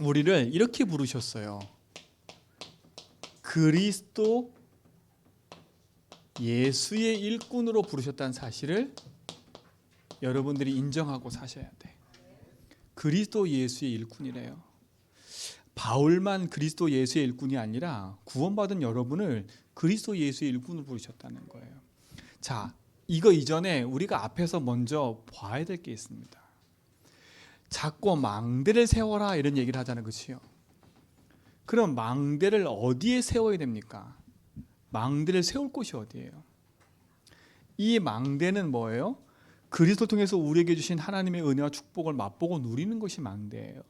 우리를 이렇게 부르셨어요. 그리스도 예수의 일꾼으로 부르셨다는 사실을 여러분들이 인정하고 사셔야 돼. 그리스도 예수의 일꾼이래요. 바울만 그리스도 예수의 일꾼이 아니라 구원받은 여러분을 그리스도 예수의 일꾼으로 부르셨다는 거예요. 자, 이거 이전에 우리가 앞에서 먼저 봐야 될 게 있습니다. 자꾸 망대를 세워라 이런 얘기를 하잖아요. 그렇죠? 그럼 망대를 어디에 세워야 됩니까? 망대를 세울 곳이 어디예요? 이 망대는 뭐예요? 그리스도를 통해서 우리에게 주신 하나님의 은혜와 축복을 맛보고 누리는 것이 망대예요.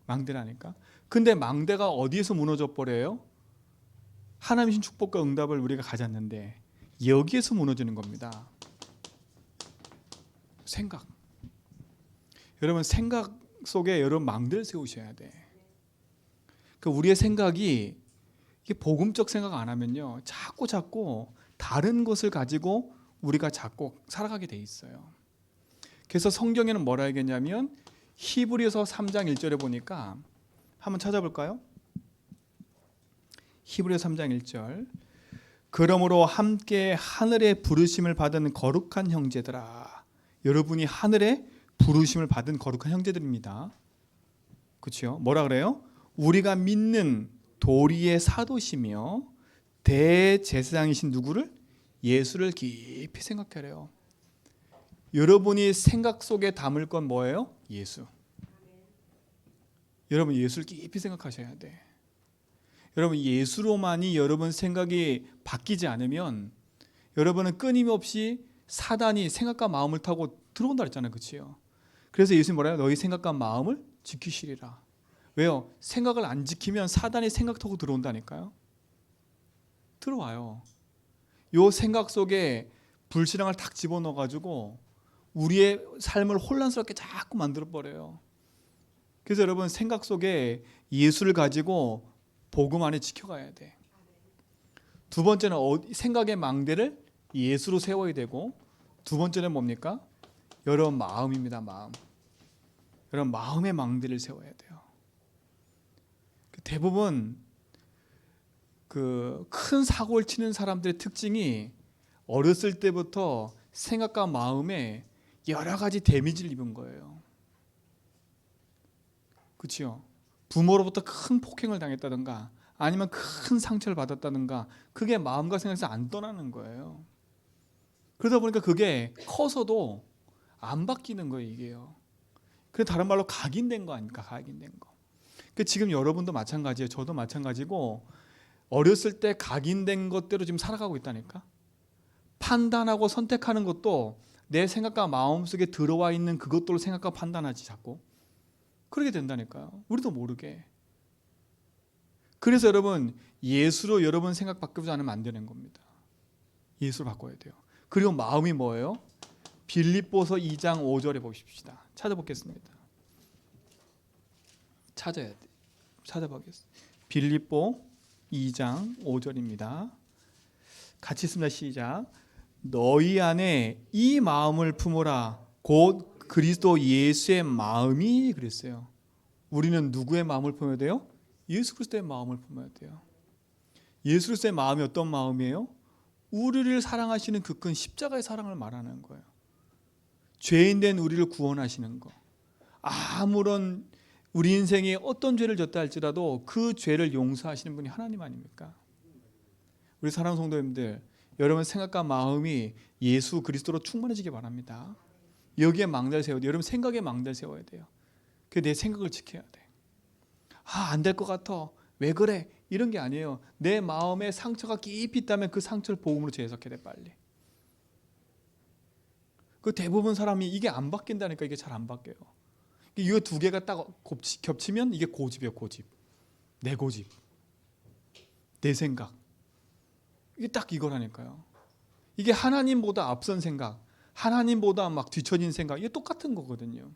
망대라니까. 근데 망대가 어디에서 무너져 버려요? 하나님의 신 축복과 응답을 우리가 가졌는데 여기에서 무너지는 겁니다. 생각. 여러분 생각 속에 여러분 망대를 세우셔야 돼. 그 우리의 생각이 이게 복음적 생각 안 하면요, 자꾸 다른 것을 가지고 우리가 자꾸 살아가게 돼 있어요. 그래서 성경에는 뭐라 하겠냐면 히브리서 3장 1절에 보니까 한번 찾아볼까요? 히브리서 3장 1절. 그러므로 함께 하늘의 부르심을 받은 거룩한 형제들아. 여러분이 하늘의 부르심을 받은 거룩한 형제들입니다. 그렇죠? 뭐라 그래요? 우리가 믿는 도리의 사도시며 대제사장이신 누구를? 예수를 깊이 생각하래요. 여러분이 생각 속에 담을 건 뭐예요? 예수. 여러분 예수를 깊이 생각하셔야 돼. 여러분 예수로만이 여러분 생각이 바뀌지 않으면 여러분은 끊임없이 사단이 생각과 마음을 타고 들어온다 그랬잖아요. 그렇죠? 그래서 예수님 뭐라요? 너희 생각과 마음을 지키시리라. 왜요? 생각을 안 지키면 사단이 생각 타고 들어온다니까요. 들어와요. 요 생각 속에 불신앙을 탁 집어넣어가지고 우리의 삶을 혼란스럽게 자꾸 만들어버려요. 그래서 여러분 생각 속에 예수를 가지고 복음 안에 지켜가야 돼. 두 번째는 생각의 망대를 예수로 세워야 되고, 두 번째는 뭡니까? 여러분 마음입니다. 마음. 여러분 마음의 망대를 세워야 돼요. 대부분 그 큰 사고를 치는 사람들의 특징이 어렸을 때부터 생각과 마음에 여러 가지 데미지를 입은 거예요. 그렇죠? 부모로부터 큰 폭행을 당했다든가 아니면 큰 상처를 받았다든가 그게 마음과 생각에서 안 떠나는 거예요. 그러다 보니까 그게 커서도 안 바뀌는 거예요. 이게요. 그 다른 말로 각인된 거 아닙니까? 각인된 거. 지금 여러분도 마찬가지예요. 저도 마찬가지고 어렸을 때 각인된 것대로 지금 살아가고 있다니까. 판단하고 선택하는 것도 내 생각과 마음속에 들어와 있는 그것들로 생각과 판단하지 자꾸. 그렇게 된다니까요. 우리도 모르게. 그래서 여러분 예수로 여러분 생각 바꾸지 않으면 안 되는 겁니다. 예수로 바꿔야 돼요. 그리고 마음이 뭐예요? 빌립보서 2장 5절에 보십시다. 찾아보겠습니다. 찾아야 돼. 찾아보겠습니다. 빌립보 2장 5절입니다. 같이 있습니다. 시작. 너희 안에 이 마음을 품으라. 곧 그리스도 예수의 마음이 그랬어요. 우리는 누구의 마음을 품어야 돼요? 예수 그리스도의 마음을 품어야 돼요. 예수 그리스도의 마음이 어떤 마음이에요? 우리를 사랑하시는 그 큰 십자가의 사랑을 말하는 거예요. 죄인된 우리를 구원하시는 거. 아무런 우리 인생에 어떤 죄를 졌다 할지라도 그 죄를 용서하시는 분이 하나님 아닙니까? 우리 사랑하는 성도님들, 여러분 생각과 마음이 예수 그리스도로 충만해지기 바랍니다. 여기에 망대를 세워야 돼요. 여러분 생각에 망대를 세워야 돼요. 내 생각을 지켜야 돼. 안 될 것 같아. 왜 그래? 이런 게 아니에요. 내 마음에 상처가 깊이 있다면 그 상처를 복음으로 재해석해야 돼. 빨리. 대부분 사람이 이게 안 바뀐다니까. 이게 잘 안 바뀌어요. 이거 두 개가 딱 겹치면 이게 고집이에요. 고집. 내 고집. 내 생각. 이게 딱 이거라니까요. 이게 하나님보다 앞선 생각, 하나님보다 막 뒤처진 생각, 이게 똑같은 거거든요.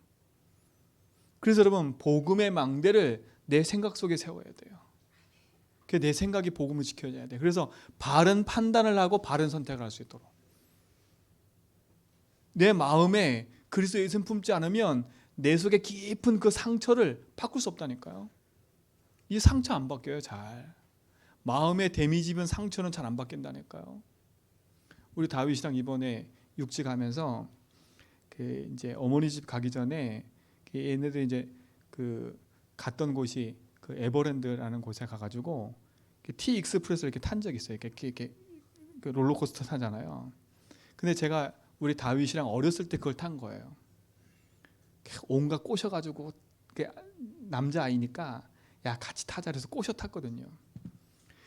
그래서 여러분 복음의 망대를 내 생각 속에 세워야 돼요. 내 생각이 복음을 지켜줘야 돼. 그래서 바른 판단을 하고 바른 선택을 할 수 있도록. 내 마음에 그리스도 예수를 품지 않으면 내 속에 깊은 그 상처를 바꿀 수 없다니까요. 이 상처 안 바뀌어요. 잘 마음에 데미지 입은 상처는 잘 안 바뀐다니까요. 우리 다윗이랑 이번에 육지 가면서 그 이제 어머니 집 가기 전에 얘네들 이제 그 갔던 곳이 그 에버랜드라는 곳에 가가지고 T 익스프레스 이렇게 탄 적이 있어요. 이렇게 그 롤러코스터 타잖아요. 근데 제가 우리 다윗이랑 어렸을 때 그걸 탄 거예요. 온갖 꼬셔가지고 남자 아이니까 야 같이 타자 그래서 꼬셔 탔거든요.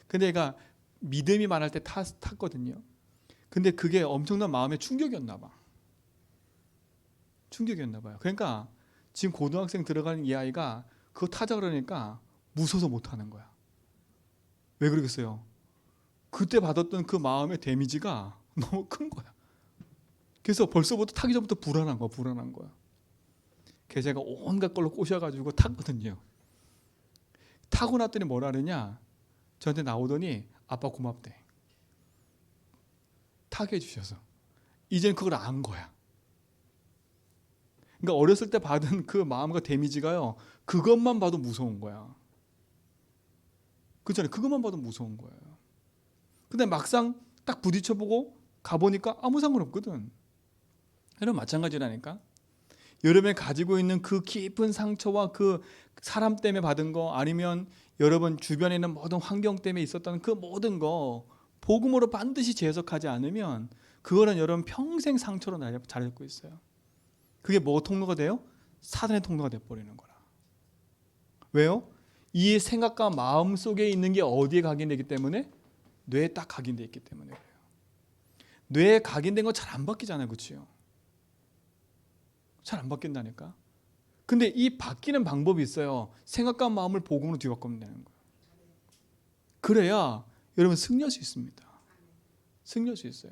근데 얘가 믿음이 많을 때 탔거든요. 근데 그게 엄청난 마음의 충격이었나 봐. 충격이었나 봐요. 그러니까 지금 고등학생 들어가는 이 아이가 그거 타자 그러니까 무서워서 못 하는 거야. 왜 그러겠어요? 그때 받았던 그 마음의 데미지가 너무 큰 거야. 그래서 벌써부터 타기 전부터 불안한 거야. 그래서 제가 온갖 걸로 꼬셔가지고 탔거든요. 타고 났더니 뭐라 그러냐? 저한테 나오더니 아빠 고맙대. 타게 해주셔서. 이제는 그걸 안 거야. 그러니까 어렸을 때 받은 그 마음과 데미지가요. 그것만 봐도 무서운 거야. 그렇잖아요. 그것만 봐도 무서운 거예요. 근데 막상 딱 부딪혀보고 가보니까 아무 상관없거든. 여러분 마찬가지라니까. 여러분이 가지고 있는 그 깊은 상처와 그 사람 때문에 받은 거 아니면 여러분 주변에 있는 모든 환경 때문에 있었던 그 모든 거 복음으로 반드시 재해석하지 않으면 그거는 여러분 평생 상처로 자리 잡고 있어요. 그게 뭐 통로가 돼요? 사단의 통로가 돼버리는 거라. 왜요? 이 생각과 마음 속에 있는 게 어디에 각인되기 때문에? 뇌에 딱 각인되어 있기 때문에 그래요. 뇌에 각인된 거 잘 안 바뀌잖아요. 그렇죠? 잘 안 바뀐다니까. 근데 이 바뀌는 방법이 있어요. 생각과 마음을 복음으로 뒤바꾸면 되는 거예요. 그래야 여러분 승리할 수 있습니다. 승리할 수 있어요.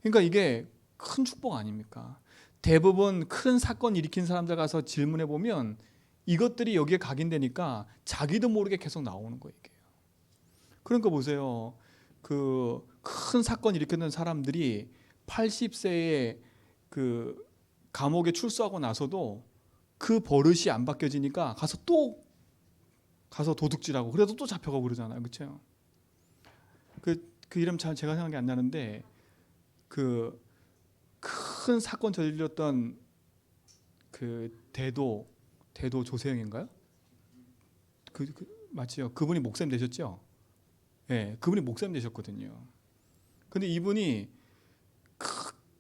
그러니까 이게 큰 축복 아닙니까? 대부분 큰 사건 일으킨 사람들 가서 질문해 보면 이것들이 여기에 각인되니까 자기도 모르게 계속 나오는 거예요. 이게. 그러니까 보세요. 그 큰 사건 일으켰던 사람들이 80세에 그 감옥에 출소하고 나서도 그 버릇이 안 바뀌어지니까 가서 도둑질하고 그래도 또 잡혀가고 그러잖아요. 그렇죠? 그 이름 잘 제가 생각이 안 나는데 그 큰 사건 저질렀던 그 대도 조세영인가요? 맞죠? 그분이 목사님 되셨죠? 네, 그분이 목사님 되셨거든요. 근데 이분이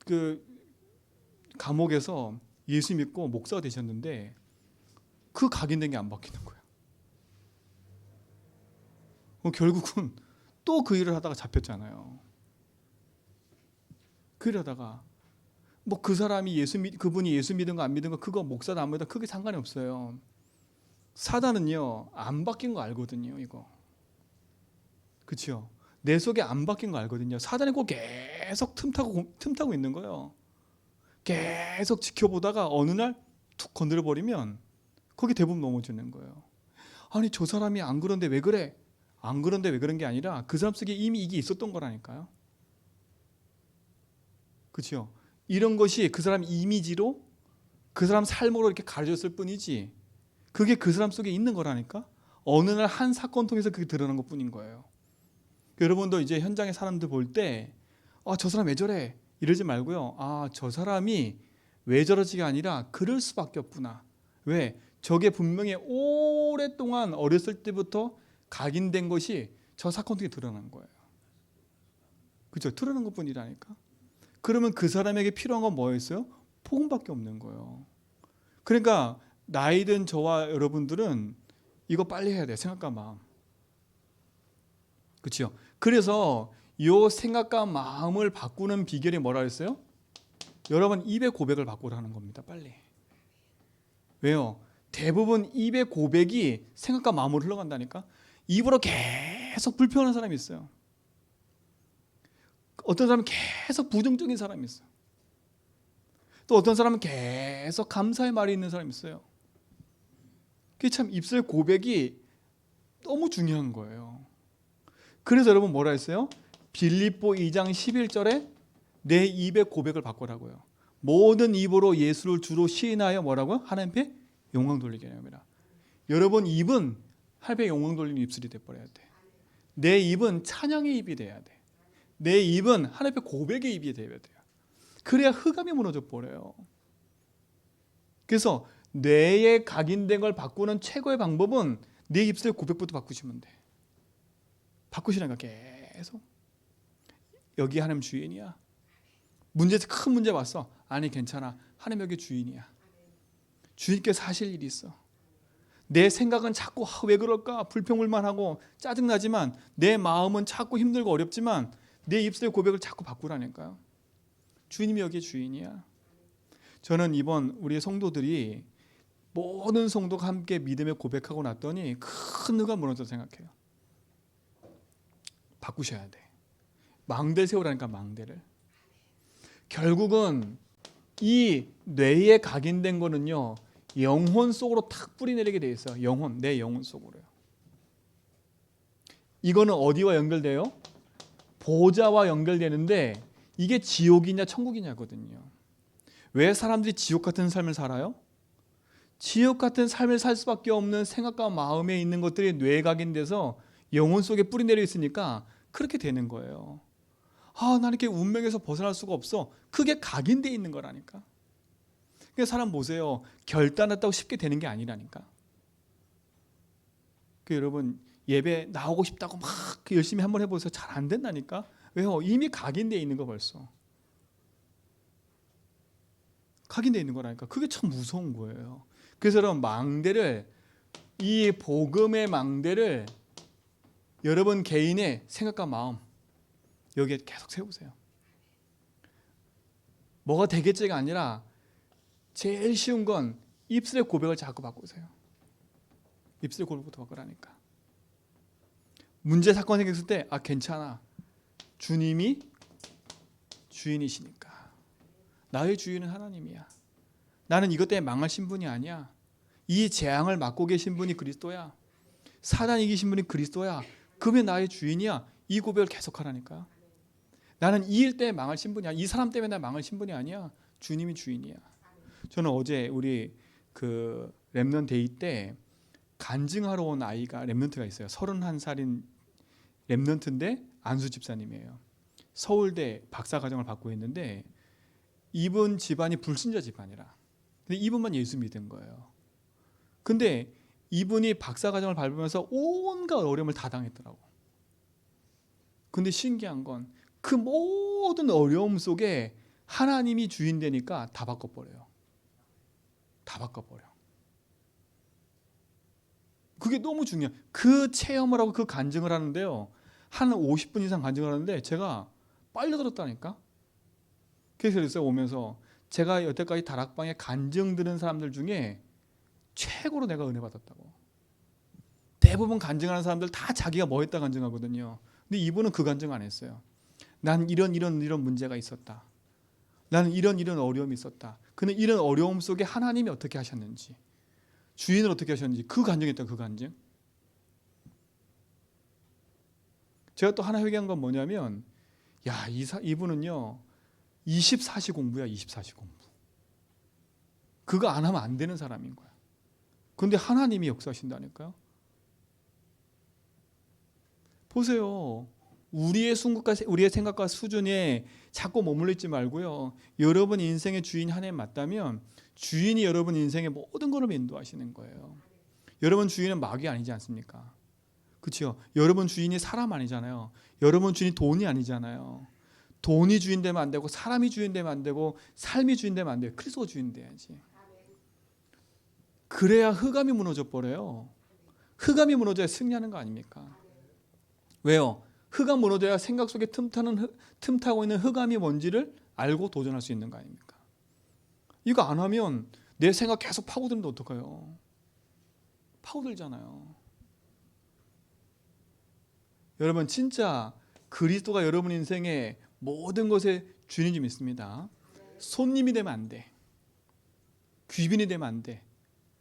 그 감옥에서 예수 믿고 목사가 되셨는데 그 각인된 게 안 바뀌는 거예요. 결국은 또 그 일을 하다가 잡혔잖아요. 그 일을 하다가 뭐 그 사람이 그분이 예수 믿은 거 안 믿은 거 그거 목사도 안 믿은 거 크게 상관이 없어요. 사단은요 안 바뀐 거 알거든요. 이거 그렇죠? 내 속에 안 바뀐 거 알거든요. 사단이 꼭 계속 틈타고 있는 거예요. 계속 지켜보다가 어느 날 툭 건드려 버리면 거기 대부분 넘어지는 거예요. 아니 저 사람이 안 그런데 왜 그래? 안 그런데 왜 그런 게 아니라 그 사람 속에 이미 이게 있었던 거라니까요. 그렇죠? 이런 것이 그 사람 이미지로 그 사람 삶으로 이렇게 가려졌을 뿐이지 그게 그 사람 속에 있는 거라니까. 어느 날 한 사건 통해서 그게 드러난 것뿐인 거예요. 여러분도 이제 현장에 사람들 볼 때 저 사람 왜 저래? 이러지 말고요. 저 사람이 왜 저러지가 아니라 그럴 수밖에 없구나. 왜? 저게 분명히 오랫동안 어렸을 때부터 각인된 것이 저 사건 통해 드러난 거예요. 그렇죠? 드러난 것뿐이라니까. 그러면 그 사람에게 필요한 건 뭐였어요? 복음밖에 없는 거예요. 그러니까 나이든 저와 여러분들은 이거 빨리 해야 돼요. 생각과 마음. 그렇죠? 그래서 이 생각과 마음을 바꾸는 비결이 뭐라 했어요? 여러분 입의 고백을 바꾸라는 겁니다. 빨리. 왜요? 대부분 입의 고백이 생각과 마음으로 흘러간다니까. 입으로 계속 불평하는 사람이 있어요. 어떤 사람은 계속 부정적인 사람이 있어요. 또 어떤 사람은 계속 감사의 말이 있는 사람이 있어요. 그게 참 입술 고백이 너무 중요한 거예요. 그래서 여러분 뭐라 했어요? 빌립보 2장 11절에 내 입의 고백을 바꾸라고요. 모든 입으로 예수를 주로 시인하여 뭐라고요? 하나님 앞에 영광 돌리게 합니다. 여러분 입은 하나님 앞에 영광 돌리는 입술이 돼버려야 돼. 내 입은 찬양의 입이 돼야 돼. 내 입은 하나님 앞에 고백의 입이 돼야 돼요. 그래야 흑암이 무너져 버려요. 그래서 뇌에 각인된 걸 바꾸는 최고의 방법은 내 입술의 고백부터 바꾸시면 돼. 바꾸시라니까 계속. 여기 하나님 주인이야. 큰 문제 왔어. 아니 괜찮아. 하나님 여기 주인이야. 주인께서 하실 일이 있어. 내 생각은 자꾸 왜 그럴까 불평불만하고 짜증나지만 내 마음은 자꾸 힘들고 어렵지만 내 입술의 고백을 자꾸 바꾸라니까요. 주님이 여기에 주인이야. 저는 이번 우리 성도들이 모든 성도가 함께 믿음의 고백하고 났더니 큰 흑암 무너졌다고 생각해요. 바꾸셔야 돼. 망대 세우라니까 망대를. 결국은 이 뇌에 각인된 거는요. 영혼 속으로 탁 뿌리내리게 돼 있어요. 영혼, 내 영혼 속으로요. 이거는 어디와 연결돼요? 보좌와 연결되는데 이게 지옥이냐 천국이냐거든요. 왜 사람들이 지옥 같은 삶을 살아요? 지옥 같은 삶을 살 수밖에 없는 생각과 마음에 있는 것들이 뇌에 각인돼서 영혼 속에 뿌리내려 있으니까 그렇게 되는 거예요. 나는 이렇게 운명에서 벗어날 수가 없어. 그게 각인돼 있는 거라니까. 그러니까 사람 보세요. 결단했다고 쉽게 되는 게 아니라니까. 여러분 예배 나오고 싶다고 막 열심히 한번 해보세요. 잘 안 된다니까. 왜요? 이미 각인돼 있는 거 벌써. 각인돼 있는 거라니까. 그게 참 무서운 거예요. 그래서 여러분 망대를, 이 복음의 망대를 여러분 개인의 생각과 마음 여기에 계속 세우세요. 뭐가 되겠지가 아니라 제일 쉬운 건 입술의 고백을 자꾸 바꾸세요. 입술의 고백부터 바꾸라니까. 문제 사건 생겼을 때 괜찮아. 주님이 주인이시니까. 나의 주인은 하나님이야. 나는 이것 때문에 망할 신분이 아니야. 이 재앙을 맡고 계신 분이 그리스도야. 사단 이기신 분이 그리스도야. 그분이 나의 주인이야. 이 고백을 계속하라니까. 나는 이 일 때문에 망할 신분이야. 이 사람 때문에 나 망할 신분이 아니야. 주님이 주인이야. 저는 어제 우리 그 렘넌트 데이 때 간증하러 온 아이가 렘넌트가 있어요. 31살인 렘넌트인데 안수 집사님이에요. 서울대 박사과정을 받고 있는데 이분 집안이 불신자 집안이라. 근데 이분만 예수 믿은 거예요. 근데 이분이 박사과정을 밟으면서 온갖 어려움을 다 당했더라고. 근데 신기한 건 그 모든 어려움 속에 하나님이 주인 되니까 다 바꿔버려요. 다 바꿔버려. 그게 너무 중요해요. 그 체험을 하고 그 간증을 하는데요. 한 50분 이상 간증을 하는데 제가 빨려 들었다니까. 그래서 오면서 제가 여태까지 다락방에 간증 들은 사람들 중에 최고로 내가 은혜 받았다고. 대부분 간증하는 사람들 다 자기가 뭐 했다 간증하거든요. 근데 이분은 그 간증 안 했어요. 난 이런 문제가 있었다. 나는 이런 어려움이 있었다. 그는 이런 어려움 속에 하나님이 어떻게 하셨는지, 주인을 어떻게 하셨는지 그 간증했다. 그 간증. 제가 또 하나 회개한 건 뭐냐면, 이분은요 24시 공부야. 24시 공부. 그거 안 하면 안 되는 사람인 거야. 그런데 하나님이 역사하신다니까요. 보세요. 우리의 생각과 수준에 자꾸 머물러 있지 말고요. 여러분 인생의 주인 하나님 맞다면 주인이 여러분 인생의 모든 것을 인도하시는 거예요. 여러분 주인은 마귀 아니지 않습니까? 그렇죠? 여러분 주인이 사람 아니잖아요. 여러분 주인이 돈이 아니잖아요. 돈이 주인 되면 안 되고 사람이 주인 되면 안 되고 삶이 주인 되면 안 돼요. 그리스도가 주인 돼야지. 그래야 흑암이 무너져 버려요. 흑암이 무너져야 승리하는 거 아닙니까? 왜요? 흑암 무너져야 생각 속에 틈타고 있는 흑암이 뭔지를 알고 도전할 수 있는 거 아닙니까? 이거 안 하면 내 생각 계속 파고드는데 어떡해요? 파고들잖아요. 여러분 진짜 그리스도가 여러분 인생의 모든 것의 주인인 줄 믿습니다. 손님이 되면 안 돼. 귀빈이 되면 안 돼.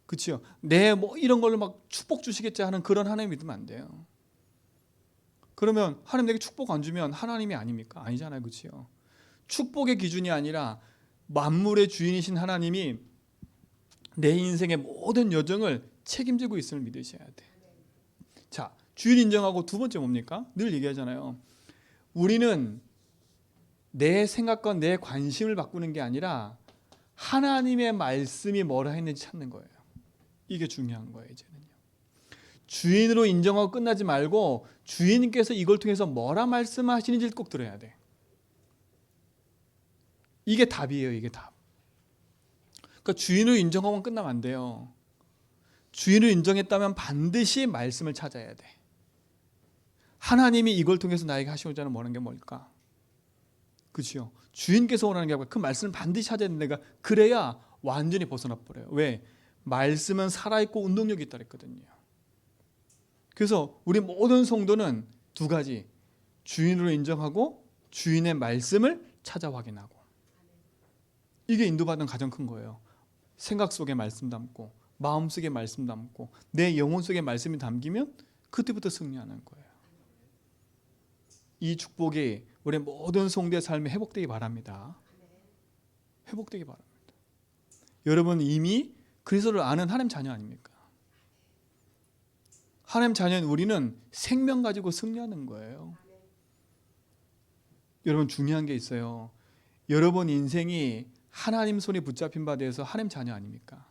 그렇죠? 내 이런 걸로 막 축복 주시겠지 하는 그런 하나님 믿으면 안 돼요. 그러면 하나님 내게 축복 안 주면 하나님이 아닙니까? 아니잖아요. 그렇죠? 축복의 기준이 아니라 만물의 주인이신 하나님이 내 인생의 모든 여정을 책임지고 있음을 믿으셔야 돼. 자, 주인 인정하고 두 번째 뭡니까? 늘 얘기하잖아요. 우리는 내 생각과 내 관심을 바꾸는 게 아니라 하나님의 말씀이 뭐라 했는지 찾는 거예요. 이게 중요한 거예요. 이제는요. 주인으로 인정하고 끝나지 말고 주인님께서 이걸 통해서 뭐라 말씀하시는지를 꼭 들어야 돼. 이게 답이에요. 이게 답. 그러니까 주인을 인정하고 끝나면 안 돼요. 주인을 인정했다면 반드시 말씀을 찾아야 돼. 하나님이 이걸 통해서 나에게 하시고자 하는 뭐라는 게 뭘까? 그렇죠? 주인께서 원하는 게 그 말씀을 반드시 찾아야 된다. 그래야 완전히 벗어나 버려요. 왜? 말씀은 살아있고 운동력이 있다 그랬거든요. 그래서 우리 모든 성도는 두 가지, 주인으로 인정하고 주인의 말씀을 찾아 확인하고, 이게 인도받은 가장 큰 거예요. 생각 속에 말씀 담고 마음 속에 말씀 담고 내 영혼 속에 말씀이 담기면 그때부터 승리하는 거예요. 이 축복이 우리 모든 성도의 삶에 회복되기 바랍니다. 회복되기 바랍니다. 여러분 이미 그리스도를 아는 하나님 자녀 아닙니까? 하나님 자녀인 우리는 생명 가지고 승리하는 거예요. 여러분 중요한 게 있어요. 여러분 인생이 하나님 손에 붙잡힌 바 되어서 하나님 자녀 아닙니까?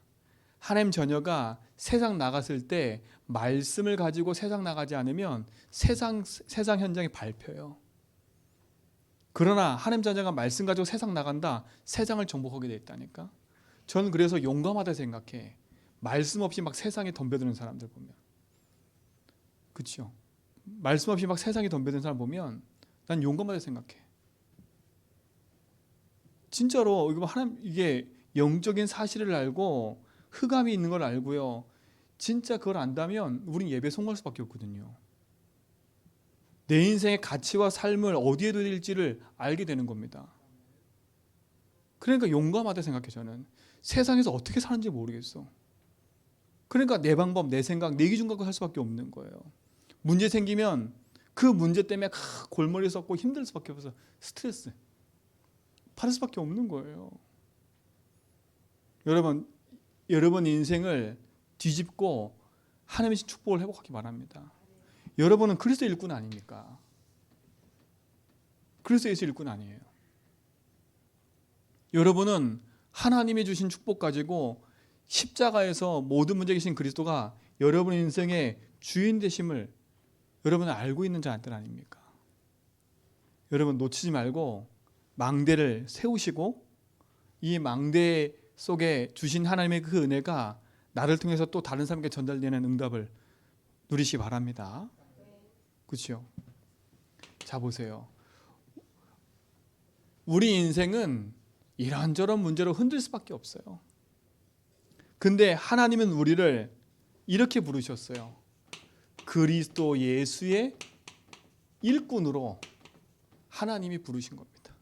하나님 자녀가 세상 나갔을 때 말씀을 가지고 세상 나가지 않으면 세상 현장에 밟혀요. 그러나 하나님 자녀가 말씀 가지고 세상 나간다, 세상을 정복하게 돼 있다니까. 저는 그래서 용감하다 생각해. 말씀 없이 막 세상에 덤벼드는 사람들 보면, 그렇죠? 말씀 없이 막 세상에 덤벼드는 사람 보면 난 용감하다 생각해. 진짜로 하나님, 이게 영적인 사실을 알고 흑암이 있는 걸 알고요. 진짜 그걸 안다면 우린 예배에 성공할 수밖에 없거든요. 내 인생의 가치와 삶을 어디에 드릴지를 알게 되는 겁니다. 그러니까 용감하다 생각해. 저는 세상에서 어떻게 사는지 모르겠어. 그러니까 내 방법, 내 생각, 내 기준 갖고 살 수밖에 없는 거예요. 문제 생기면 그 문제 때문에 골머리 썩고 힘들 수밖에 없어서 스트레스 받을 수밖에 없는 거예요. 여러분 인생을 뒤집고 하나님의 축복을 회복하기 바랍니다. 여러분은 그리스도 일꾼 아닙니까? 그리스도 예수 일꾼 아니에요. 여러분은 하나님이 주신 축복 가지고 십자가에서 모든 문제 계신 그리스도가 여러분 인생의 주인 되심을 여러분은 알고 있는 자들 아닙니까? 여러분 놓치지 말고 망대를 세우시고 이 망대 속에 주신 하나님의 그 은혜가 나를 통해서 또 다른 사람에게 전달되는 응답을 누리시기 바랍니다. 그렇죠? 자 보세요. 우리 인생은 이런저런 문제로 흔들 수밖에 없어요. 근데 하나님은 우리를 이렇게 부르셨어요. 그리스도 예수의 일꾼으로 하나님이 부르신 겁니다.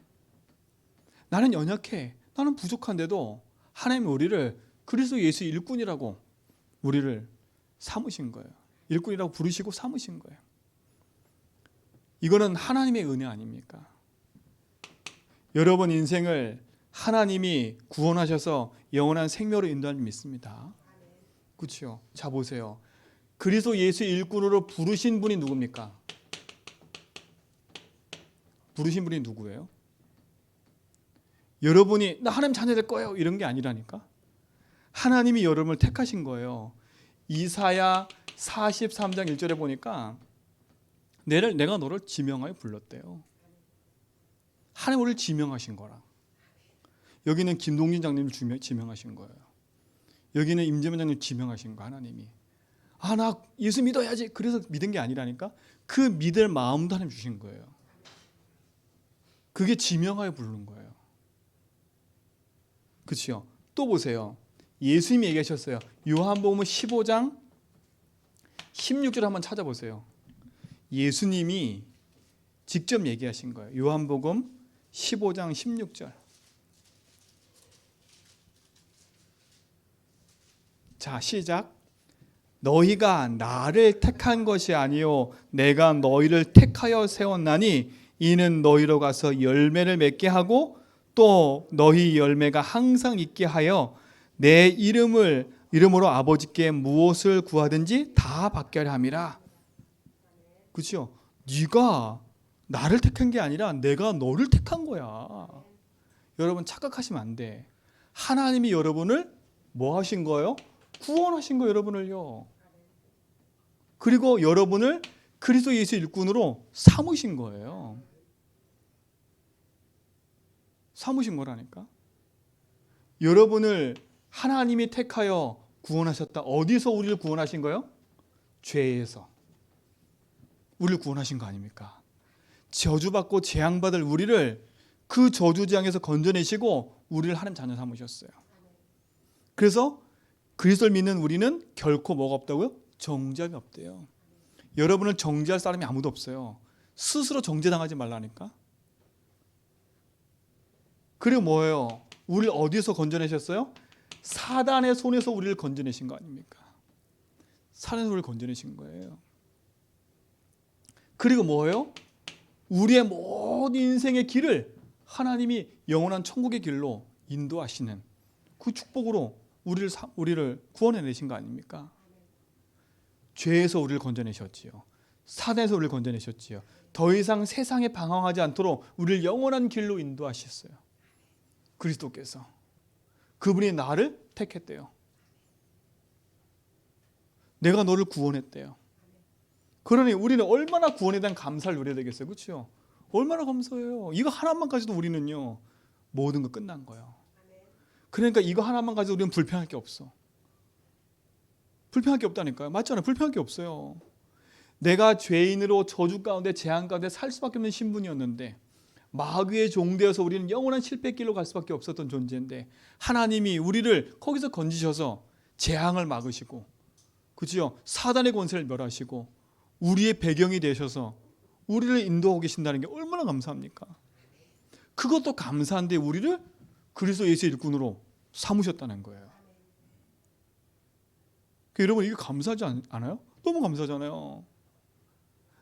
나는 연약해. 나는 부족한데도 하나님이 우리를 그리스도 예수 일꾼이라고 우리를 삼으신 거예요. 일꾼이라고 부르시고 삼으신 거예요. 이거는 하나님의 은혜 아닙니까? 여러분 인생을 하나님이 구원하셔서 영원한 생명으로 인도하는 믿습니다. 그렇죠? 자 보세요. 그리스도 예수 일꾼으로 부르신 분이 누굽니까? 부르신 분이 누구예요? 여러분이 나 하나님 자녀 될 거예요 이런 게 아니라니까. 하나님이 여러분을 택하신 거예요. 이사야 43장 1절에 보니까 내가 너를 지명하여 불렀대요. 하나님 우리를 지명하신 거라. 여기는 김동진 장님을 지명하신 거예요. 여기는 임재만 장님 지명하신 거. 하나님이 나 예수 믿어야지 그래서 믿은 게 아니라니까. 그 믿을 마음도 하나님 주신 거예요. 그게 지명하여 부르는 거예요. 그렇죠? 또 보세요. 예수님이 얘기하셨어요. 요한복음 15장 16절 한번 찾아보세요. 예수님이 직접 얘기하신 거예요. 요한복음 15장 16절. 자, 시작. 너희가 나를 택한 것이 아니요 내가 너희를 택하여 세웠나니 이는 너희로 가서 열매를 맺게 하고 또 너희 열매가 항상 있게 하여 내 이름으로 아버지께 무엇을 구하든지 다 받게 하려 함이라. 그렇죠? 네가 나를 택한 게 아니라 내가 너를 택한 거야. 여러분 착각하시면 안 돼. 하나님이 여러분을 뭐 하신 거예요? 구원하신 거예요, 여러분을요. 그리고 여러분을 그리스도 예수 일꾼으로 삼으신 거예요. 삼으신 거라니까. 여러분을 하나님이 택하여 구원하셨다. 어디서 우리를 구원하신 거예요? 죄에서. 우리를 구원하신 거 아닙니까? 저주받고 재앙받을 우리를 그 저주재앙에서 건져내시고 우리를 하나님 자녀 삼으셨어요. 그래서 그리스도를 믿는 우리는 결코 뭐가 없다고요? 정죄함이 없대요. 여러분을 정죄할 사람이 아무도 없어요. 스스로 정죄당하지 말라니까. 그리고 뭐예요? 우리를 어디서 건져내셨어요? 사단의 손에서 우리를 건져내신 거 아닙니까? 사단에서 우리를 건져내신 거예요. 그리고 뭐예요? 우리의 모든 인생의 길을 하나님이 영원한 천국의 길로 인도하시는 그 축복으로 우리를 구원해내신 거 아닙니까? 죄에서 우리를 건져내셨지요. 사단에서 우리를 건져내셨지요. 더 이상 세상에 방황하지 않도록 우리를 영원한 길로 인도하셨어요. 그리스도께서. 그분이 나를 택했대요. 내가 너를 구원했대요. 그러니 우리는 얼마나 구원에 대한 감사를 누려야 되겠어요. 그렇죠? 얼마나 감사해요. 이거 하나만 가지도 우리는요 모든 거 끝난 거예요. 그러니까 이거 하나만 가지고 우리는 불평할 게 없어. 불평할 게 없다니까요. 맞잖아요. 불평할 게 없어요. 내가 죄인으로 저주 가운데 재앙 가운데 살 수밖에 없는 신분이었는데 마귀의 종되어서 우리는 영원한 실패 길로 갈 수밖에 없었던 존재인데 하나님이 우리를 거기서 건지셔서 재앙을 막으시고 그죠? 사단의 권세를 멸하시고 우리의 배경이 되셔서 우리를 인도하고 계신다는 게 얼마나 감사합니까? 그것도 감사한데 우리를 그리스도 예수의 일꾼으로 삼으셨다는 거예요. 여러분 이게 감사하지 않아요? 너무 감사하잖아요.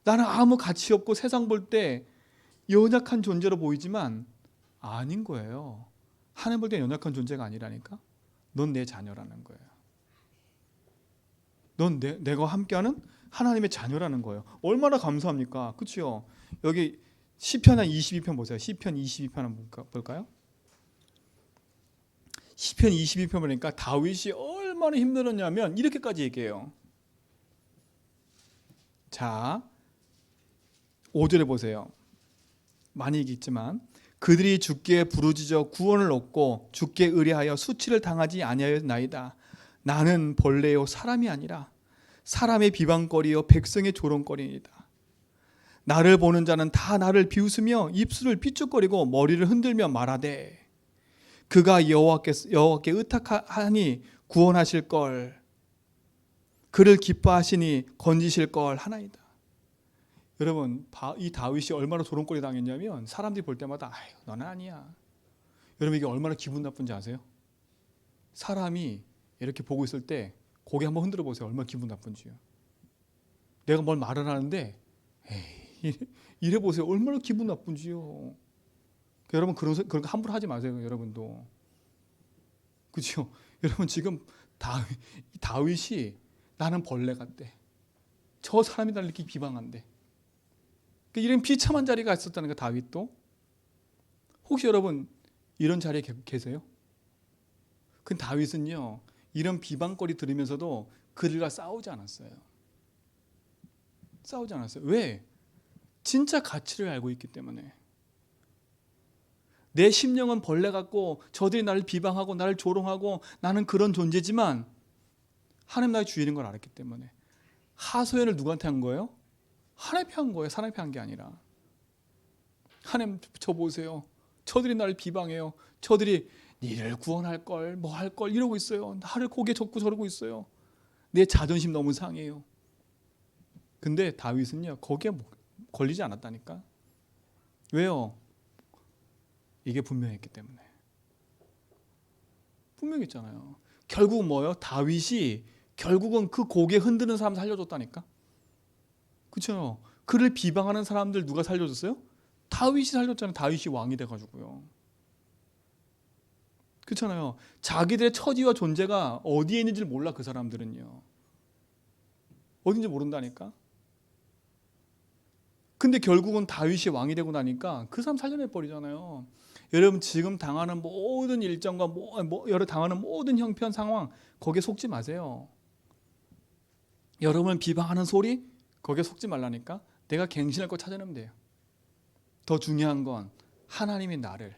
나는 아무 가치 없고 세상 볼 때 연약한 존재로 보이지만 아닌 거예요. 하나님 볼 때 연약한 존재가 아니라니까. 넌 내 자녀라는 거예요. 넌 내가 함께하는 하나님의 자녀라는 거예요. 얼마나 감사합니까? 그렇죠? 여기 시편 22편 보세요. 시편 22편 한번 볼까요? 시편 22편 보니까 다윗이 얼마나 힘들었냐면 이렇게까지 얘기해요. 자, 5절에 보세요. 많이 얘기했지만 그들이 주께 부르짖어 구원을 얻고 주께 의뢰하여 수치를 당하지 아니하였나이다. 나는 벌레요 사람이 아니라 사람의 비방거리요 백성의 조롱거리이다. 나를 보는 자는 다 나를 비웃으며 입술을 삐죽거리고 머리를 흔들며 말하되 그가 여호와께 의탁하니 구원하실 걸 그를 기뻐하시니 건지실 걸 하나이다. 여러분 이 다윗이 얼마나 조롱거리 당했냐면 사람들이 볼 때마다 아유 너는 아니야. 여러분 이게 얼마나 기분 나쁜지 아세요? 사람이 이렇게 보고 있을 때 고개 한번 흔들어 보세요. 얼마나 기분 나쁜지요. 내가 뭘 말을 하는데 에이, 이래 보세요. 얼마나 기분 나쁜지요. 여러분 그런 거 함부로 하지 마세요. 여러분도. 그렇죠? 여러분 지금 다윗이 나는 벌레 같대. 저 사람이 나를 이렇게 비방한대. 이런 비참한 자리가 있었다는 거 다윗도. 혹시 여러분 이런 자리에 계세요? 그 다윗은요 이런 비방거리 들으면서도 그들과 싸우지 않았어요. 싸우지 않았어요. 왜? 진짜 가치를 알고 있기 때문에. 내 심령은 벌레 같고 저들이 나를 비방하고 나를 조롱하고 나는 그런 존재지만 하나님 나의 주인인 걸 알았기 때문에. 하소연을 누구한테 한 거예요? 하나님께 한 거예요. 사람한테 한 게 아니라. 하나님 저 보세요. 저들이 나를 비방해요. 저들이 니를 구원할 걸 뭐 할 걸 이러고 있어요. 나를 고개 젓고 저러고 있어요. 내 자존심 너무 상해요. 근데 다윗은요 거기에 걸리지 않았다니까. 왜요? 이게 분명했기 때문에. 분명했잖아요. 결국은 뭐예요? 다윗이 결국은 그 고개 흔드는 사람 살려줬다니까. 그렇죠? 그를 비방하는 사람들 누가 살려줬어요? 다윗이 살렸잖아요. 다윗이 왕이 돼가지고요. 그렇잖아요. 자기들의 처지와 존재가 어디에 있는지를 몰라. 그 사람들은요. 어딘지 모른다니까. 근데 결국은 다윗이 왕이 되고 나니까 그 사람 살려내 버리잖아요. 여러분 지금 당하는 모든 일정과 당하는 모든 형편 상황 거기에 속지 마세요. 여러분을 비방하는 소리 거기에 속지 말라니까. 내가 갱신할 거 찾아내면 돼요. 더 중요한 건 하나님이 나를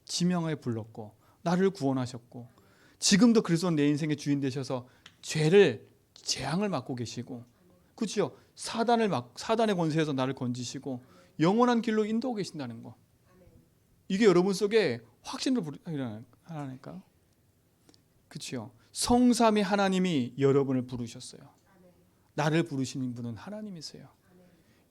지명하에 불렀고 나를 구원하셨고 지금도 그리스도 내 인생의 주인 되셔서 재앙을 맡고 계시고, 그렇죠? 사단의 권세에서 나를 건지시고 영원한 길로 인도하고 계신다는 거. 이게 여러분 속에 확신을 일어나니까. 그렇죠? 성삼위 하나님이 여러분을 부르셨어요. 나를 부르시는 분은 하나님이세요.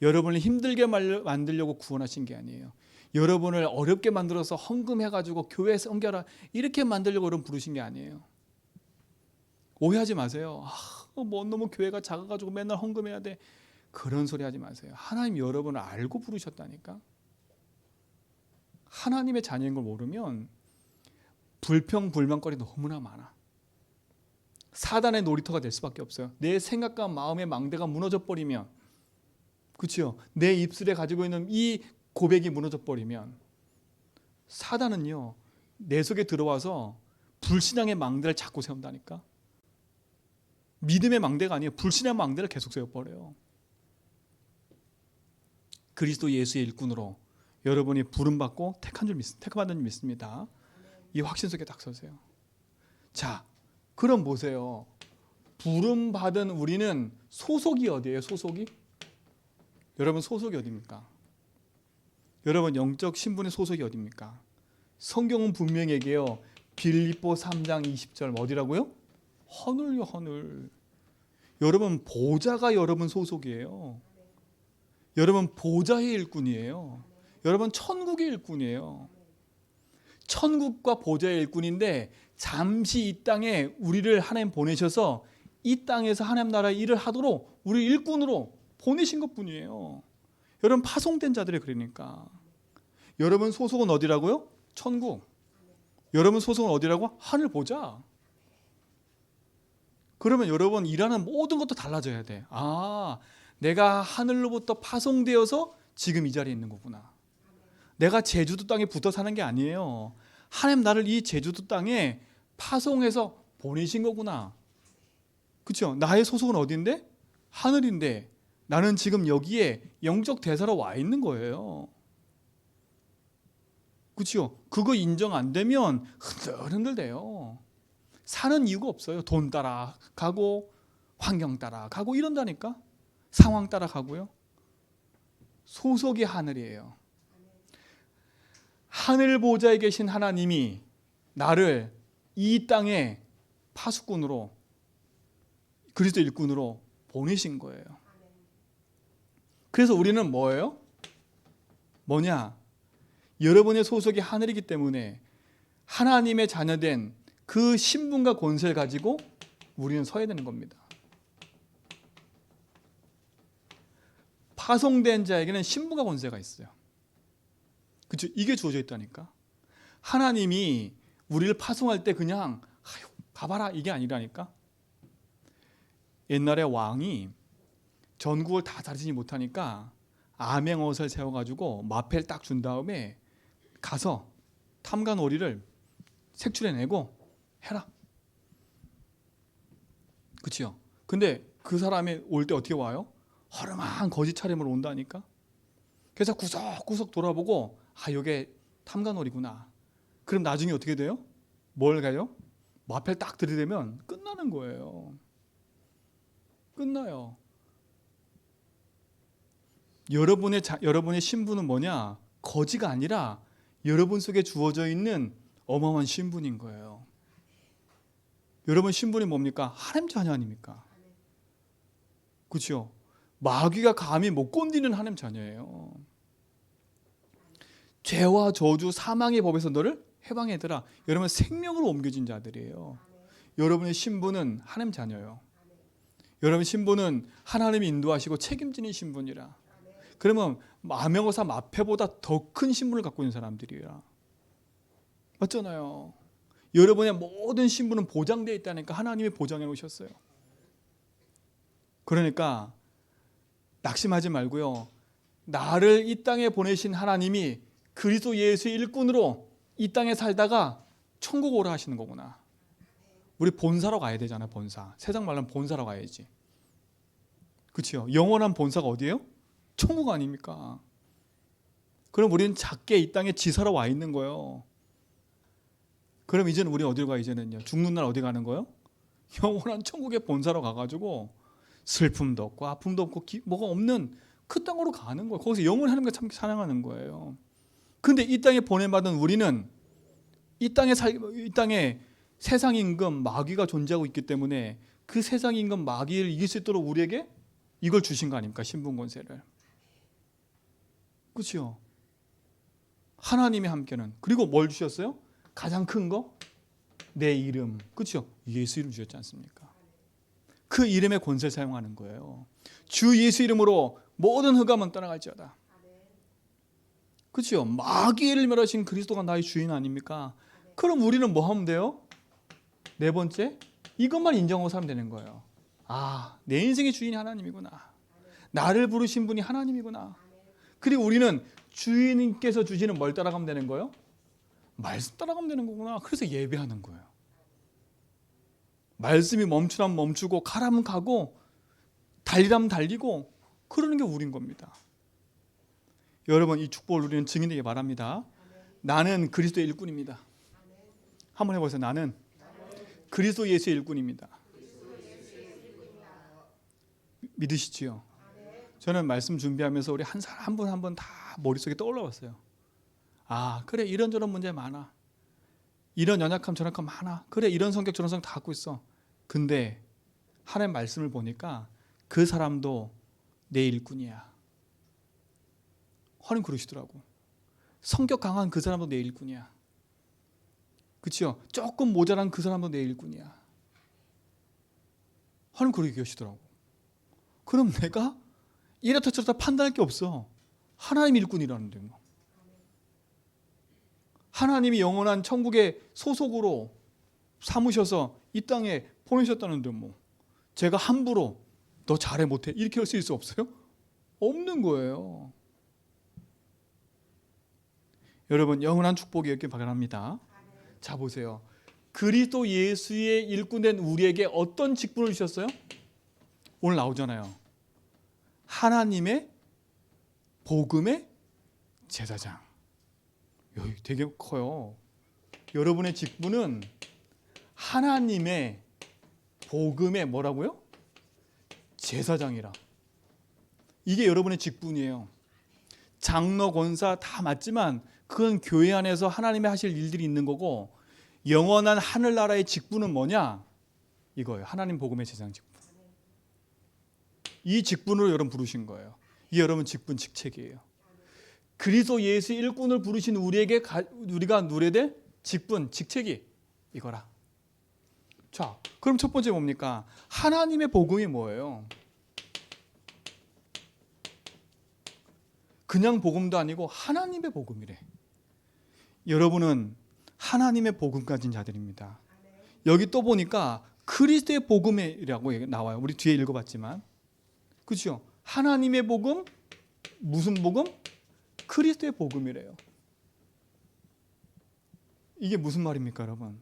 여러분을 힘들게 만들려고 구원하신 게 아니에요. 여러분을 어렵게 만들어서 헌금해가지고 교회에 섬겨라 이렇게 만들려고 여러분 부르신 게 아니에요. 오해하지 마세요. 너무 교회가 작아가지고 맨날 헌금해야 돼. 그런 소리 하지 마세요. 하나님 여러분을 알고 부르셨다니까. 하나님의 자녀인 걸 모르면 불평불만거리 너무나 많아. 사단의 놀이터가 될 수밖에 없어요. 내 생각과 마음의 망대가 무너져 버리면, 그렇죠? 내 입술에 가지고 있는 이 고백이 무너져 버리면 사단은요 내 속에 들어와서 불신앙의 망대를 자꾸 세운다니까. 믿음의 망대가 아니에요. 불신의 망대를 계속 세워버려요. 그리스도 예수의 일꾼으로 여러분이 부름받고 택함받은 줄 믿습니다. 이 확신 속에 딱 서세요. 자, 그럼 보세요. 부름받은 우리는 소속이 어디예요? 소속이? 여러분 소속이 어디입니까? 여러분 영적 신분의 소속이 어디입니까? 성경은 분명히 얘기해요. 빌립보 3장 20절 어디라고요? 하늘요, 하늘. 여러분 보좌가 여러분 소속이에요. 여러분 보좌의 일꾼이에요. 여러분 천국의 일꾼이에요. 천국과 보좌의 일꾼인데 잠시 이 땅에 우리를 하나님 보내셔서 이 땅에서 하나님 나라의 일을 하도록 우리 일꾼으로 보내신 것뿐이에요. 여러분 파송된 자들이 그러니까. 여러분 소속은 어디라고요? 천국. 여러분 소속은 어디라고? 하늘 보좌. 그러면 여러분 일하는 모든 것도 달라져야 돼. 내가 하늘로부터 파송되어서 지금 이 자리에 있는 거구나. 내가 제주도 땅에 붙어 사는 게 아니에요. 하나님 나를 이 제주도 땅에 파송해서 보내신 거구나. 그렇죠? 나의 소속은 어딘데? 하늘인데 나는 지금 여기에 영적 대사로 와 있는 거예요. 그렇죠? 그거 인정 안 되면 흔들흔들대요. 사는 이유가 없어요. 돈 따라가고 환경 따라가고 이런다니까. 상황 따라가고요. 소속이 하늘이에요. 하늘 보좌에 계신 하나님이 나를 이 땅에 파수꾼으로 그리스도 일꾼으로 보내신 거예요. 그래서 우리는 뭐예요? 뭐냐? 여러분의 소속이 하늘이기 때문에 하나님의 자녀된 그 신분과 권세를 가지고 우리는 서야 되는 겁니다. 파송된 자에게는 신분과 권세가 있어요. 그렇죠? 이게 주어져 있다니까. 하나님이 우리를 파송할 때 그냥 가봐라 이게 아니라니까. 옛날에 왕이 전국을 다 다스리지 못하니까 암행어사를 세워가지고 마패를 딱 준 다음에 가서 탐관오리를 색출해내고 해라. 그치요? 근데 그 사람이 올 때 어떻게 와요? 허름한 거짓 차림으로 온다니까. 그래서 구석구석 돌아보고 이게 탐관오리구나. 그럼 나중에 어떻게 돼요? 뭘 가요? 마패를 딱 들이대면 끝나는 거예요. 끝나요. 여러분의 신분은 뭐냐? 거지가 아니라 여러분 속에 주어져 있는 어마어마한 신분인 거예요. 여러분 신분이 뭡니까? 하나님 자녀 아닙니까? 그렇죠? 마귀가 감히 못 건드리는 하나님 자녀예요. 죄와 저주 사망의 법에서 너를 해방해더라. 여러분 생명으로 옮겨진 자들이에요. 여러분의 신분은 하나님 자녀예요. 여러분 신분은 하나님이 인도하시고 책임지는 신분이라. 그러면 암행어사 마패보다 더 큰 신분을 갖고 있는 사람들이라. 맞잖아요. 여러분의 모든 신분은 보장되어 있다니까 하나님이 보장해 놓으셨어요. 그러니까 낙심하지 말고요. 나를 이 땅에 보내신 하나님이 그리스도 예수의 일꾼으로 이 땅에 살다가 천국 오라 하시는 거구나. 우리 본사로 가야 되잖아. 본사. 세상 말로는 본사로 가야지. 그렇죠? 영원한 본사가 어디예요? 천국 아닙니까? 그럼 우리는 작게 이 땅에 지사로 와 있는 거예요. 그럼 이제는 우리 어디로 가? 이제는요. 죽는 날 어디 가는 거예요? 영원한 천국의 본사로 가가지고 슬픔도 없고 아픔도 없고 뭐가 없는 그 땅으로 가는 거예요. 거기서 영원히 하나님과 참 사랑하는 거예요. 근데 이 땅에 보내받은 우리는 이 땅에 세상 임금 마귀가 존재하고 있기 때문에 그 세상 임금 마귀를 이길 수 있도록 우리에게 이걸 주신 거 아닙니까? 신분 권세를. 그렇죠? 하나님의 함께는. 그리고 뭘 주셨어요? 가장 큰 거? 내 이름. 그렇죠? 예수 이름 주셨지 않습니까? 그 이름의 권세를 사용하는 거예요. 주 예수 이름으로 모든 흑암은 떠나갈지어다. 그렇죠? 마귀를 멸하신 그리스도가 나의 주인 아닙니까? 그럼 우리는 뭐 하면 돼요? 네 번째, 이것만 인정하고 살면 되는 거예요. 아, 내 인생의 주인이 하나님이구나. 나를 부르신 분이 하나님이구나. 그리고 우리는 주인님께서 주시는 뭘 따라가면 되는 거예요? 말씀 따라가면 되는 거구나. 그래서 예배하는 거예요. 말씀이 멈추라면 멈추고 가라면 가고 달리라면 달리고 그러는 게 우린 겁니다. 여러분, 이 축복을 우리는 증인되게 바랍니다. 나는 그리스도의 일꾼입니다. 한번 해보세요. 나는 그리스도 예수의 일꾼입니다. 믿으시지요? 저는 말씀 준비하면서 우리 한 사람 한 분 한 분 다 머릿속에 떠올라왔어요. 아, 그래, 이런저런 문제 많아. 이런 연약함 저약함 많아. 그래, 이런 성격 저런 성격 다 갖고 있어. 근데 하나님 말씀을 보니까 그 사람도 내 일꾼이야. 하나님 그러시더라고. 성격 강한 그 사람도 내 일꾼이야. 그렇죠? 조금 모자란 그 사람도 내 일꾼이야. 하나님 그렇게 계시더라고. 그럼 내가 이렇다 저렇다 판단할 게 없어. 하나님 일꾼이라는데 뭐. 하나님이 영원한 천국의 소속으로 삼으셔서 이 땅에 보내셨다는데 뭐 제가 함부로 너 잘해 못해 이렇게 할 수 없어요? 없는 거예요. 여러분, 영원한 축복이었길 바랍니다. 자, 보세요. 그리스도 예수의 일꾼된 우리에게 어떤 직분을 주셨어요? 오늘 나오잖아요. 하나님의 복음의 제사장. 여기 되게 커요. 여러분의 직분은 하나님의 복음의 뭐라고요? 제사장이라. 이게 여러분의 직분이에요. 장로, 권사 다 맞지만 그건 교회 안에서 하나님이 하실 일들이 있는 거고, 영원한 하늘나라의 직분은 뭐냐? 이거예요. 하나님 복음의 제사장 직분. 이 직분으로 여러분 부르신 거예요. 이 여러분 직분 직책이에요. 그리스도 예수 일꾼을 부르신 우리에게 우리가 누려야 될 직분 직책이 이거라. 자, 그럼 첫 번째 뭡니까? 하나님의 복음이 뭐예요? 그냥 복음도 아니고 하나님의 복음이래. 여러분은 하나님의 복음 가진 자들입니다. 여기 또 보니까 그리스도의 복음이라고 나와요. 우리 뒤에 읽어봤지만, 그렇죠? 하나님의 복음, 무슨 복음? 그리스도의 복음이래요. 이게 무슨 말입니까, 여러분?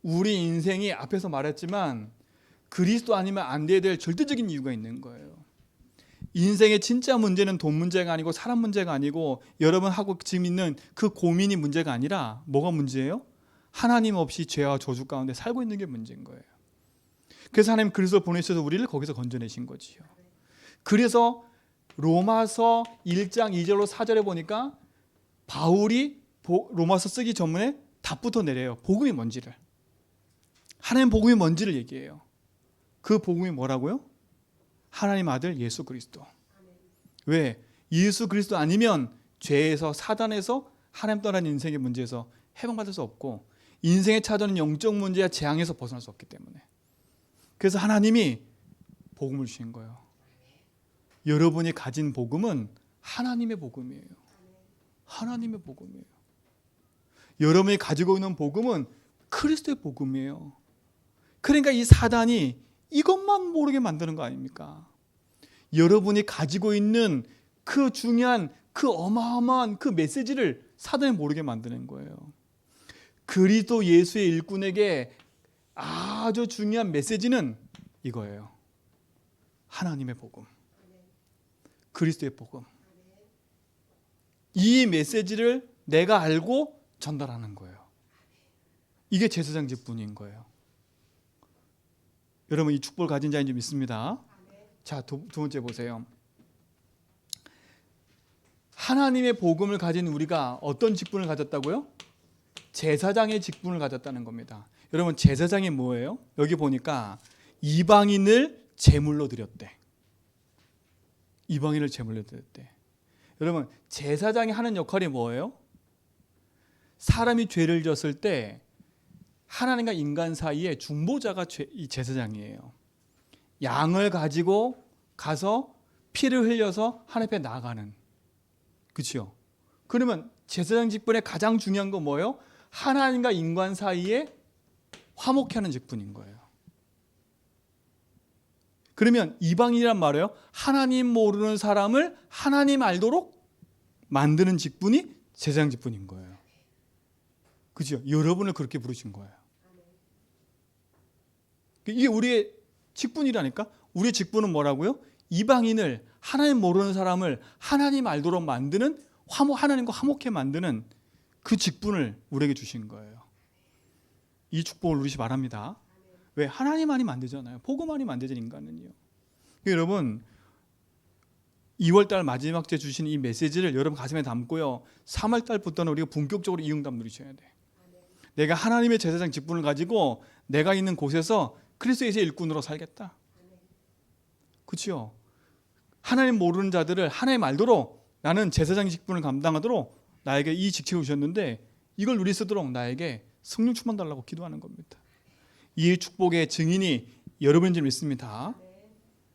우리 인생이 앞에서 말했지만 그리스도 아니면 안 돼야 될 절대적인 이유가 있는 거예요. 인생의 진짜 문제는 돈 문제가 아니고 사람 문제가 아니고 여러분하고 지금 있는 그 고민이 문제가 아니라 뭐가 문제예요? 하나님 없이 죄와 저주 가운데 살고 있는 게 문제인 거예요. 그래서 하나님 그리스도를 보내셔서 우리를 거기서 건져내신 거지요. 그래서 로마서 1장 2절로 4절에 보니까 바울이 로마서 쓰기 전에 답부터 내려요. 복음이 뭔지를. 하나님 복음이 뭔지를 얘기해요. 그 복음이 뭐라고요? 하나님 아들 예수 그리스도. 왜? 예수 그리스도 아니면 죄에서 사단에서 하나님 떠난 인생의 문제에서 해방받을 수 없고 인생에 찾아오는 영적 문제와 재앙에서 벗어날 수 없기 때문에. 그래서 하나님이 복음을 주신 거예요. 여러분이 가진 복음은 하나님의 복음이에요. 하나님의 복음이에요. 여러분이 가지고 있는 복음은 그리스도의 복음이에요. 그러니까 이 사단이 이것만 모르게 만드는 거 아닙니까? 여러분이 가지고 있는 그 중요한 그 어마어마한 그 메시지를 사단이 모르게 만드는 거예요. 그리스도 예수의 일꾼에게 아주 중요한 메시지는 이거예요. 하나님의 복음, 그리스도의 복음. 이 메시지를 내가 알고 전달하는 거예요. 이게 제사장 직분인 거예요. 여러분 이 축복을 가진 자인 줄 믿습니다. 자, 두 번째 보세요. 하나님의 복음을 가진 우리가 어떤 직분을 가졌다고요? 제사장의 직분을 가졌다는 겁니다. 여러분 제사장이 뭐예요? 여기 보니까 이방인을 제물로 드렸대. 이방인을 제물로 드렸대. 여러분 제사장이 하는 역할이 뭐예요? 사람이 죄를 졌을 때 하나님과 인간 사이에 중보자가 이 제사장이에요. 양을 가지고 가서 피를 흘려서 하나님 앞에 나가는. 그렇죠? 그러면 제사장 직분의 가장 중요한 건 뭐예요? 하나님과 인간 사이에 화목케 하는 직분인 거예요. 그러면 이방인이란 말이에요. 하나님 모르는 사람을 하나님 알도록 만드는 직분이 제사장 직분인 거예요. 그죠? 여러분을 그렇게 부르신 거예요. 이게 우리의 직분이라니까. 우리의 직분은 뭐라고요? 이방인을, 하나님 모르는 사람을 하나님 알도록 만드는, 하나님과 화목해 만드는 그 직분을 우리에게 주신 거예요. 이 축복을 누리시 바랍니다. 왜? 하나님만이 만들잖아요. 복음만이 만들죠, 인간은요. 여러분 2월달 마지막 주에 주신 이 메시지를 여러분 가슴에 담고요. 3월달부터는 우리가 본격적으로 이 응답 누리셔야 돼. 내가 하나님의 제사장 직분을 가지고 내가 있는 곳에서 그리스도의 일꾼으로 살겠다. 그렇죠? 하나님 모르는 자들을 하나님 알도록 나는 제사장 직분을 감당하도록 나에게 이 직책을 주셨는데 이걸 누릴 수 있도록 나에게 성령 충만 달라고 기도하는 겁니다. 이 축복의 증인이 여러분인 줄 믿습니다.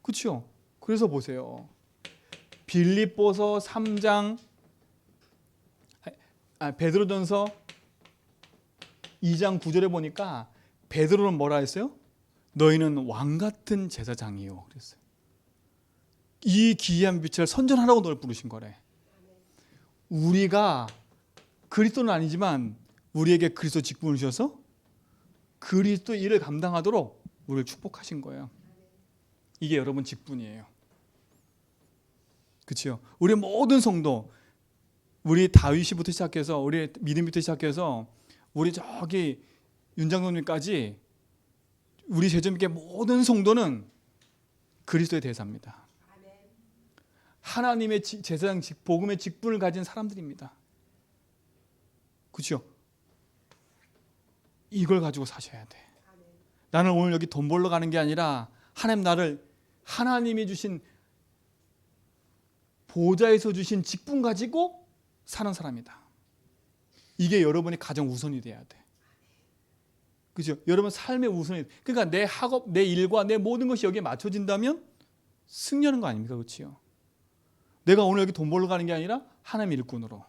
그렇죠? 그래서 보세요. 빌립보서 3장 베드로전서 2장 9절에 보니까 베드로는 뭐라 했어요? 너희는 왕같은 제사장이요 그랬어요. 이 기이한 빛을 선전하라고 너를 부르신 거래. 우리가 그리스도는 아니지만 우리에게 그리스도 직분을 주셔서 그리스도 일을 감당하도록 우리를 축복하신 거예요. 이게 여러분 직분이에요. 그렇죠? 우리 모든 성도, 우리 다윗이부터 시작해서 우리 믿음부터 시작해서 우리 저기 윤장로님까지 우리 제자님께 모든 성도는 그리스도의 대사입니다. 하나님의 제사장 복음의 직분을 가진 사람들입니다. 그렇죠? 이걸 가지고 사셔야 돼. 나는 오늘 여기 돈 벌러 가는 게 아니라 하나님 나를 하나님이 주신 보좌에서 주신 직분 가지고 사는 사람이다. 이게 여러분이 가장 우선이 돼야 돼. 그죠? 여러분 삶의 우선이. 그러니까 내 학업, 내 일과 내 모든 것이 여기에 맞춰진다면 승리하는 거 아닙니까? 그렇지요? 내가 오늘 여기 돈 벌러 가는 게 아니라 하나님 일꾼으로.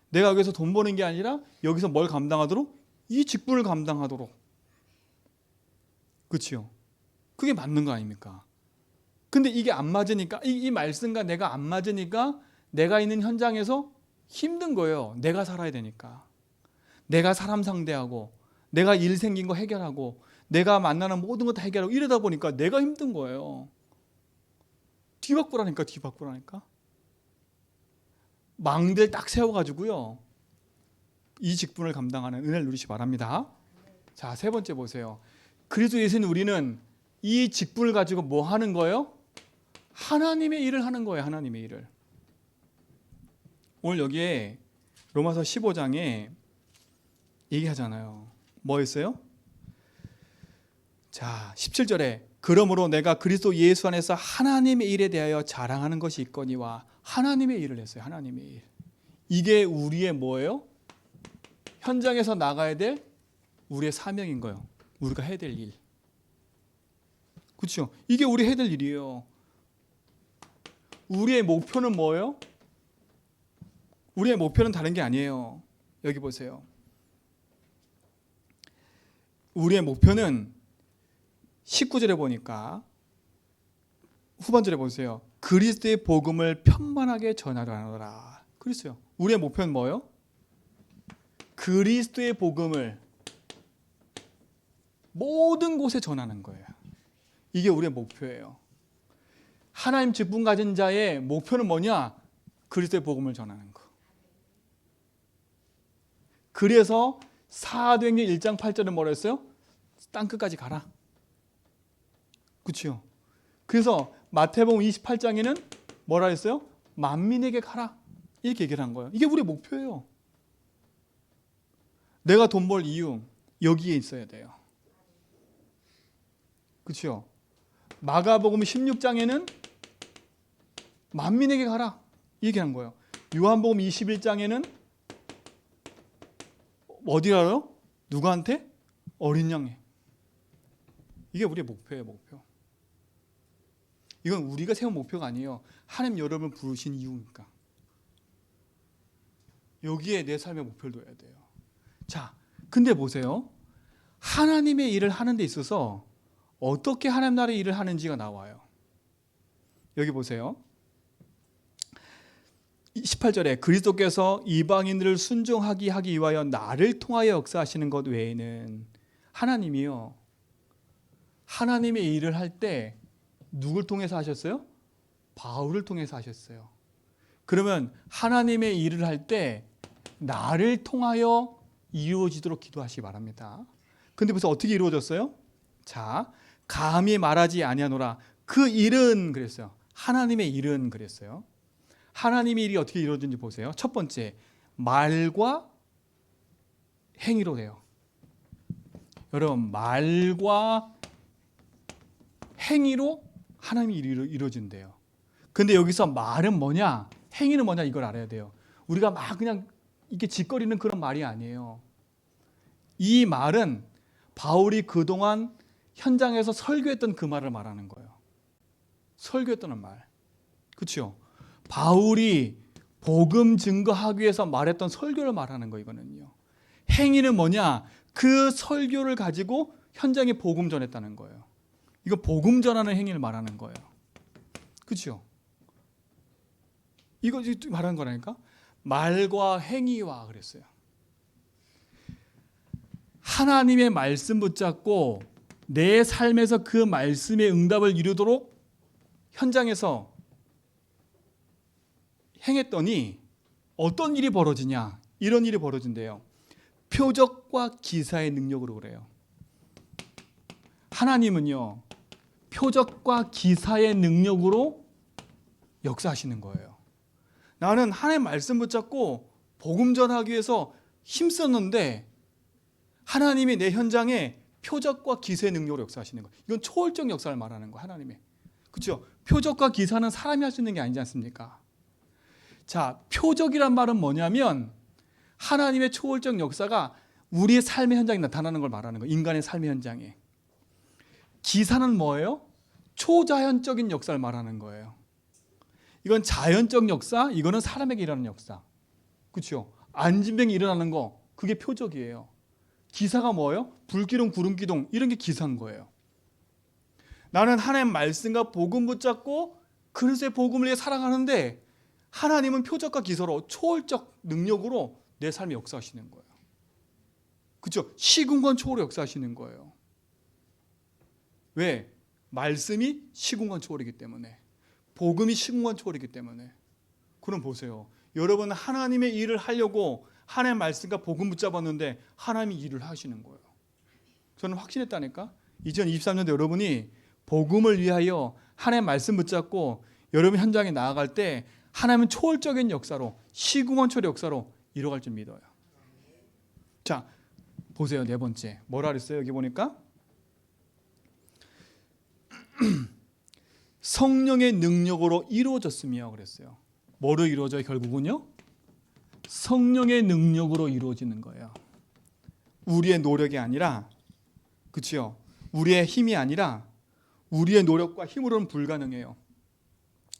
내가 여기서 돈 버는 게 아니라 여기서 뭘 감당하도록? 이 직분을 감당하도록. 그렇지요? 그게 맞는 거 아닙니까? 근데 이게 안 맞으니까 이 말씀과 내가 안 맞으니까 내가 있는 현장에서 힘든 거예요. 내가 살아야 되니까. 내가 사람 상대하고 내가 일 생긴 거 해결하고 내가 만나는 모든 거 다 해결하고 이러다 보니까 내가 힘든 거예요. 뒤바꾸라니까. 망대를 딱 세워가지고요. 이 직분을 감당하는 은혜를 누리시 바랍니다. 자, 세 번째 보세요. 그리스도 예수는 우리는 이 직분을 가지고 뭐 하는 거예요? 하나님의 일을 하는 거예요. 하나님의 일을. 오늘 여기에 로마서 15장에 얘기하잖아요. 뭐 있어요? 자, 17절에 그러므로 내가 그리스도 예수 안에서 하나님의 일에 대하여 자랑하는 것이 있거니와 하나님의 일을 했어요. 하나님의 일. 이게 우리의 뭐예요? 현장에서 나가야 될 우리의 사명인 거예요. 우리가 해야 될 일. 그렇죠? 이게 우리 해야 될 일이에요. 우리의 목표는 뭐예요? 우리의 목표는 다른 게 아니에요. 여기 보세요. 우리의 목표는 19절에 보니까 후반절에 보세요. 그리스도의 복음을 편만하게 전하라. 그랬어요. 우리의 목표는 뭐예요? 그리스도의 복음을 모든 곳에 전하는 거예요. 이게 우리의 목표예요. 하나님 직분 가진 자의 목표는 뭐냐? 그리스도의 복음을 전하는 거. 그래서 사도행전 1장 8절에 뭐라 했어요? 땅끝까지 가라. 그렇죠? 그래서 마태복음 28장에는 뭐라 했어요? 만민에게 가라. 이렇게 얘기를 한 거예요. 이게 우리의 목표예요. 내가 돈 벌 이유 여기에 있어야 돼요. 그렇죠? 마가복음 16장에는 만민에게 가라. 얘기한 거예요. 요한복음 21장에는 어디 가요? 누구한테? 어린 양에. 이게 우리의 목표예요, 목표. 이건 우리가 세운 목표가 아니에요. 하나님 여러분을 부르신 이유니까. 여기에 내 삶의 목표를 둬야 돼요. 자, 근데 보세요. 하나님의 일을 하는 데 있어서 어떻게 하나님 나라의 일을 하는지가 나와요. 여기 보세요. 18절에 그리스도께서 이방인들을 순종하게 하기 위하여 나를 통하여 역사하시는 것 외에는, 하나님이요, 하나님의 일을 할 때 누굴 통해서 하셨어요? 바울을 통해서 하셨어요. 그러면 하나님의 일을 할 때 나를 통하여 이루어지도록 기도하시기 바랍니다. 근데 벌써 어떻게 이루어졌어요? 자, 감히 말하지 아니하노라. 그 일은 그랬어요. 하나님의 일은 그랬어요. 하나님의 일이 어떻게 이루어지는지 보세요. 첫 번째, 말과 행위로 돼요. 여러분, 말과 행위로 하나님의 일이 이루어진대요. 근데 여기서 말은 뭐냐, 행위는 뭐냐, 이걸 알아야 돼요. 우리가 막 그냥 이렇게 짓거리는 그런 말이 아니에요. 이 말은 바울이 그동안 현장에서 설교했던 그 말을 말하는 거예요. 설교했던 말. 그렇죠? 바울이 복음 증거하기 위해서 말했던 설교를 말하는 거예요. 이거는요. 행위는 뭐냐? 그 설교를 가지고 현장에 복음 전했다는 거예요. 이거 복음 전하는 행위를 말하는 거예요. 그렇죠? 이거 말하는 거라니까? 말과 행위와 그랬어요. 하나님의 말씀 붙잡고 내 삶에서 그 말씀의 응답을 이루도록 현장에서 행했더니 어떤 일이 벌어지냐? 이런 일이 벌어진대요. 표적과 기사의 능력으로 그래요. 하나님은요, 표적과 기사의 능력으로 역사하시는 거예요. 나는 하나님의 말씀 붙잡고 복음 전하기 위해서 힘썼는데 하나님이 내 현장에 표적과 기사의 능력으로 역사하시는 거예요. 이건 초월적 역사를 말하는 거예요. 하나님의. 그렇죠? 표적과 기사는 사람이 할 수 있는 게 아니지 않습니까? 자, 표적이란 말은 뭐냐면 하나님의 초월적 역사가 우리의 삶의 현장에 나타나는 걸 말하는 거예요. 인간의 삶의 현장에. 기사는 뭐예요? 초자연적인 역사를 말하는 거예요. 이건 자연적 역사, 이거는 사람에게 일어나는 역사. 그렇죠? 안진병이 일어나는 거, 그게 표적이에요. 기사가 뭐예요? 불기둥, 구름기둥, 이런 게 기사인 거예요. 나는 하나님 말씀과 복음 붙잡고 그리스도의 복음을 위해 살아가는데 하나님은 표적과 기사로 초월적 능력으로 내 삶에 역사하시는 거예요. 그렇죠? 시공간 초월로 역사하시는 거예요. 왜? 말씀이 시공간 초월이기 때문에, 복음이 시공간 초월이기 때문에. 그럼 보세요. 여러분, 하나님의 일을 하려고 하나님의 말씀과 복음 붙잡았는데 하나님이 일을 하시는 거예요. 저는 확신했다니까. 2023년도 여러분이 복음을 위하여 하나님의 말씀 붙잡고 여러분 현장에 나아갈 때 하나님은 초월적인 역사로, 시공간 초월의 역사로 이뤄갈 줄 믿어요. 자, 보세요. 네 번째. 뭐라 그랬어요? 여기 보니까 성령의 능력으로 이루어졌으며 그랬어요. 뭐로 이루어져요? 결국은요, 성령의 능력으로 이루어지는 거예요. 우리의 노력이 아니라, 그렇죠? 우리의 힘이 아니라 우리의 노력과 힘으로는 불가능해요.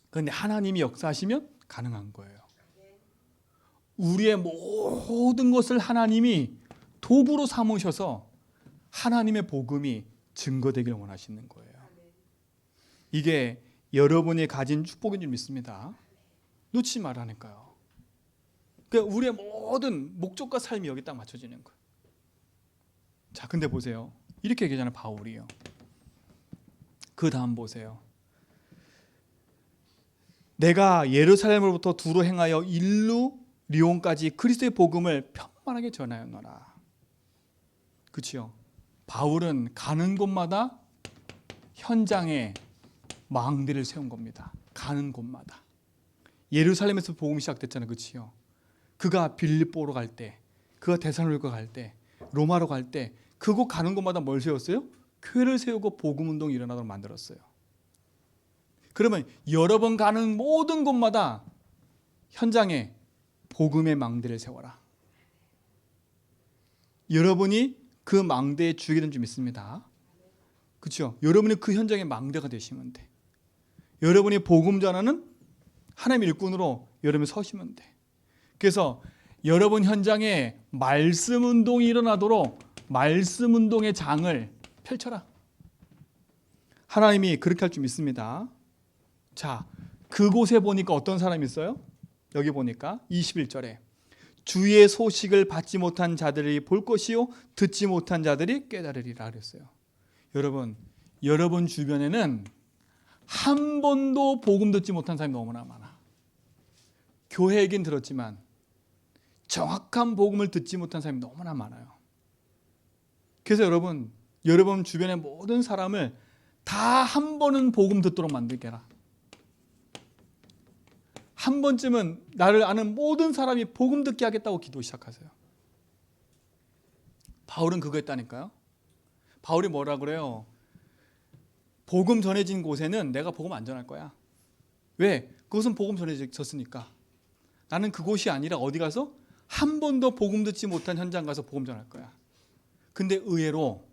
그런데 하나님이 역사하시면 가능한 거예요. 우리의 모든 것을 하나님이 도구로 삼으셔서 하나님의 복음이 증거되기를 원하시는 거예요. 이게 여러분이 가진 축복인 줄 믿습니다. 놓치지 말라니까요. 그러니까 우리의 모든 목적과 삶이 여기 딱 맞춰지는 거예요. 자, 근데 보세요. 이렇게 얘기하잖아요, 바울이요. 그 다음 보세요. 내가 예루살렘으로부터 두로 행하여 일루 리온까지 그리스도의 복음을 편만하게 전하였노라. 그렇죠? 바울은 가는 곳마다 현장에 망대를 세운 겁니다. 가는 곳마다. 예루살렘에서 복음이 시작됐잖아요. 그렇죠? 그가 빌립보로 갈 때, 그가 데살로니가 갈 때, 로마로 갈 때 그곳 가는 곳마다 뭘 세웠어요? 교회를 세우고 복음 운동이 일어나도록 만들었어요. 그러면 여러 번 가는 모든 곳마다 현장에 복음의 망대를 세워라. 여러분이 그 망대에 주게 된 줄 믿습니다. 그렇죠? 여러분이 그 현장의 망대가 되시면 돼. 여러분이 복음 전하는 하나님의 일꾼으로 여러분이 서시면 돼. 그래서 여러분 현장에 말씀 운동이 일어나도록 말씀 운동의 장을 펼쳐라. 하나님이 그렇게 할 줄 믿습니다. 자, 그곳에 보니까 어떤 사람이 있어요? 여기 보니까 21절에 주의 소식을 받지 못한 자들이 볼 것이요 듣지 못한 자들이 깨달으리라 그랬어요. 여러분 주변에는 한 번도 복음 듣지 못한 사람이 너무나 많아. 교회 얘기는 들었지만 정확한 복음을 듣지 못한 사람이 너무나 많아요. 그래서 여러분 주변의 모든 사람을 다 한 번은 복음 듣도록 만들게 해라. 한 번쯤은 나를 아는 모든 사람이 복음 듣게 하겠다고 기도 시작하세요. 바울은 그거 했다니까요. 바울이 뭐라 그래요? 복음 전해진 곳에는 내가 복음 안 전할 거야. 왜? 그것은 복음 전해졌으니까. 나는 그곳이 아니라 어디 가서 한 번도 복음 듣지 못한 현장 가서 복음 전할 거야. 근데 의외로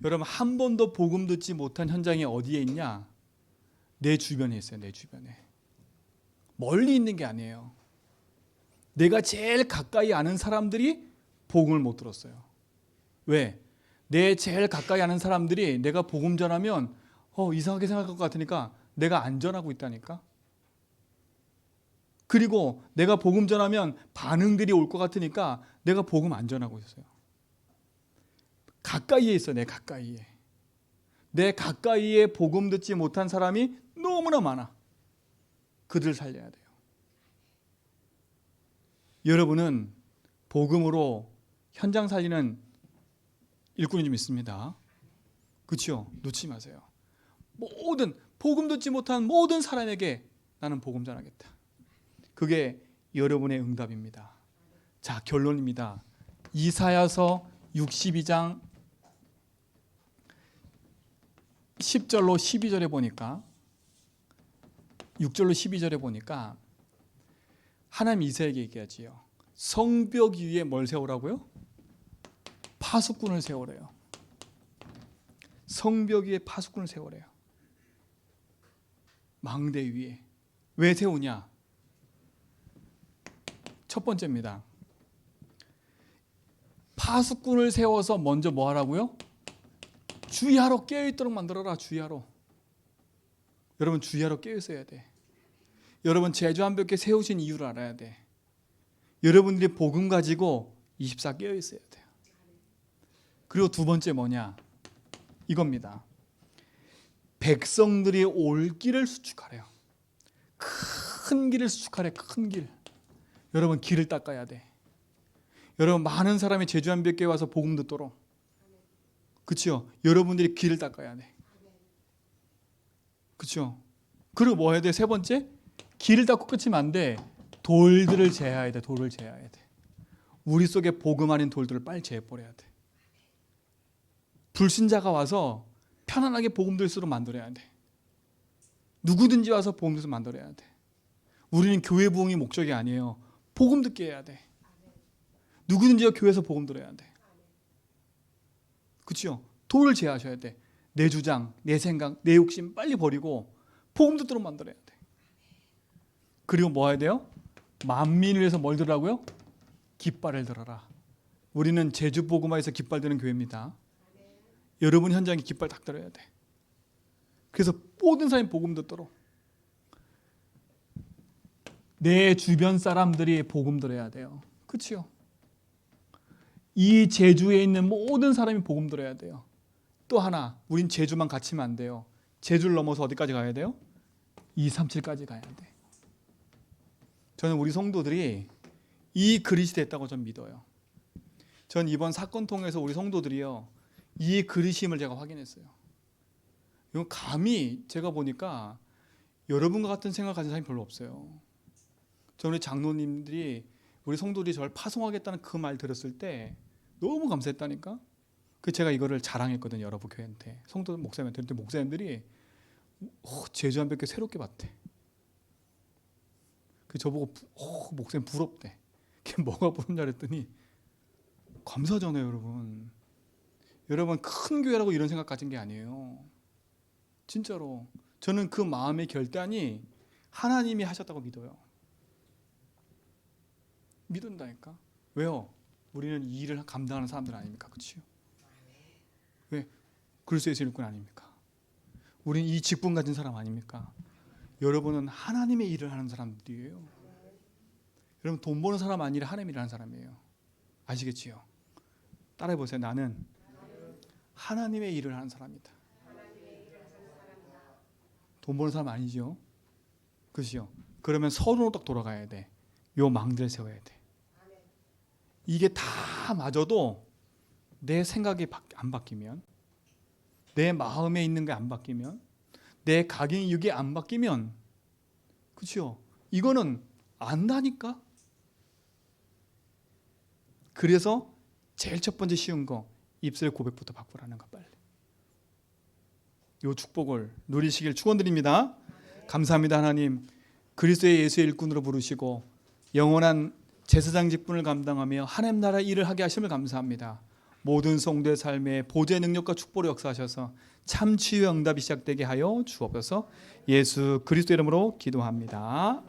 여러분 한 번도 복음 듣지 못한 현장이 어디에 있냐? 내 주변에 있어요. 내 주변에. 멀리 있는 게 아니에요. 내가 제일 가까이 아는 사람들이 복음을 못 들었어요. 왜? 내 제일 가까이 아는 사람들이 내가 복음 전하면 이상하게 생각할 것 같으니까 내가 안 전하고 있다니까. 그리고 내가 복음 전하면 반응들이 올 것 같으니까 내가 복음 안 전하고 있어요. 가까이에 있어. 내 가까이에. 내 가까이에 복음 듣지 못한 사람이 너무나 많아. 그들을 살려야 돼요. 여러분은 복음으로 현장 살리는 일꾼인 줄 믿습니다. 그렇죠? 놓치지 마세요. 모든 복음 듣지 못한 모든 사람에게 나는 복음 전하겠다. 그게 여러분의 응답입니다. 자, 결론입니다. 이사야서 62장 10절로 12절에 보니까 6절로 12절에 보니까 하나님 이사야에게 얘기하지요. 성벽 위에 뭘 세우라고요? 파수꾼을 세우래요. 성벽 위에 파수꾼을 세우래요. 망대 위에. 왜 세우냐? 첫 번째입니다. 파수꾼을 세워서 먼저 뭐 하라고요? 주의하러 깨어있도록 만들어라. 주의하러. 여러분 주의하러 깨어있어야 돼. 여러분 제주한벽에 세우신 이유를 알아야 돼. 여러분들이 복음 가지고 24 깨어있어야 돼요. 그리고 두 번째 뭐냐? 이겁니다. 백성들이 올 길을 수축하래요. 큰 길을 수축하래. 큰 길. 여러분 길을 닦아야 돼. 여러분 많은 사람이 제주한벽에 와서 복음 듣도록. 그렇죠? 여러분들이 길을 닦아야 돼. 그렇죠? 그리고 뭐 해야 돼? 세 번째, 길을 닦고 끝이면 안 돼. 돌들을 제어해야 돼. 돌을 제어해야 돼. 우리 속에 복음 아닌 돌들을 빨리 제어버려야 돼. 불신자가 와서 편안하게 복음 들 수로 만들어야 돼. 누구든지 와서 복음 들수 만들어야 돼. 우리는 교회 부흥이 목적이 아니에요. 복음 듣게 해야 돼. 누구든지가 교회에서 복음 들어야 돼. 그렇죠? 돌을 제어하셔야 돼. 내 주장, 내 생각, 내 욕심 빨리 버리고 복음 듣도록 만들어야 돼. 그리고 뭐 해야 돼요? 만민을 위해서 뭘 들으라고요? 깃발을 들어라. 우리는 제주 복음화에서 깃발 드는 교회입니다. 여러분 현장에 깃발 딱 들어야 돼. 그래서 모든 사람이 복음 듣도록 내 주변 사람들이 복음 들어야 돼요. 그렇죠? 이 제주에 있는 모든 사람이 복음 들어야 돼요. 또 하나, 우린 제주만 갇히면 안 돼요. 제주를 넘어서 어디까지 가야 돼요? 237까지 가야 돼. 저는 우리 성도들이 이 그릇이 됐다고 전 믿어요. 전 이번 사건 통해서 우리 성도들이요, 이 그릇임을 제가 확인했어요. 이건 감히 제가 보니까 여러분과 같은 생각을 가진 사람이 별로 없어요. 저는 우리 장로님들이, 우리 성도들이 저를 파송하겠다는 그 말 들었을 때 너무 감사했다니까. 그 제가 이거를 자랑했거든요, 여러분 교회한테, 성도 목사님한테. 목사님들이 제주 한 몇 개 새롭게 봤대. 그 저보고 목사님 부럽대. 그게 뭐가 부럽냐 그랬더니 감사잖아요, 여러분. 여러분 큰 교회라고 이런 생각 가진 게 아니에요. 진짜로 저는 그 마음의 결단이 하나님이 하셨다고 믿어요. 믿는다니까. 왜요? 우리는 이 일을 감당하는 사람들 아닙니까? 그렇죠? 왜? 그리스도의 일꾼 아닙니까? 우리는 이 직분 가진 사람 아닙니까? 여러분은 하나님의 일을 하는 사람들이에요. 여러분 돈 버는 사람 아니라 하나님 일을 하는 사람이에요. 아시겠지요? 따라해 보세요. 나는 하나님의 일을 하는 사람이다. 돈 버는 사람 아니죠? 그렇죠? 그러면 서론으로 딱 돌아가야 돼. 요 망대를 세워야 돼. 이게 다 맞아도 내 생각이 안 바뀌면, 내 마음에 있는 게 안 바뀌면, 내 각인 육이 안 바뀌면, 그렇죠? 이거는 안다니까. 그래서 제일 첫 번째 쉬운 거, 입술의 고백부터 바꾸라는 거. 빨리 이 축복을 누리시길 축원드립니다. 감사합니다. 하나님, 그리스도의 예수의 일꾼으로 부르시고 영원한 제사장 직분을 감당하며 하나님 나라 일을 하게 하심을 감사합니다. 모든 성도의 삶에 보좌의 능력과 축복을 역사하셔서 참 치유의 응답이 시작되게 하여 주옵소서. 예수 그리스도 이름으로 기도합니다.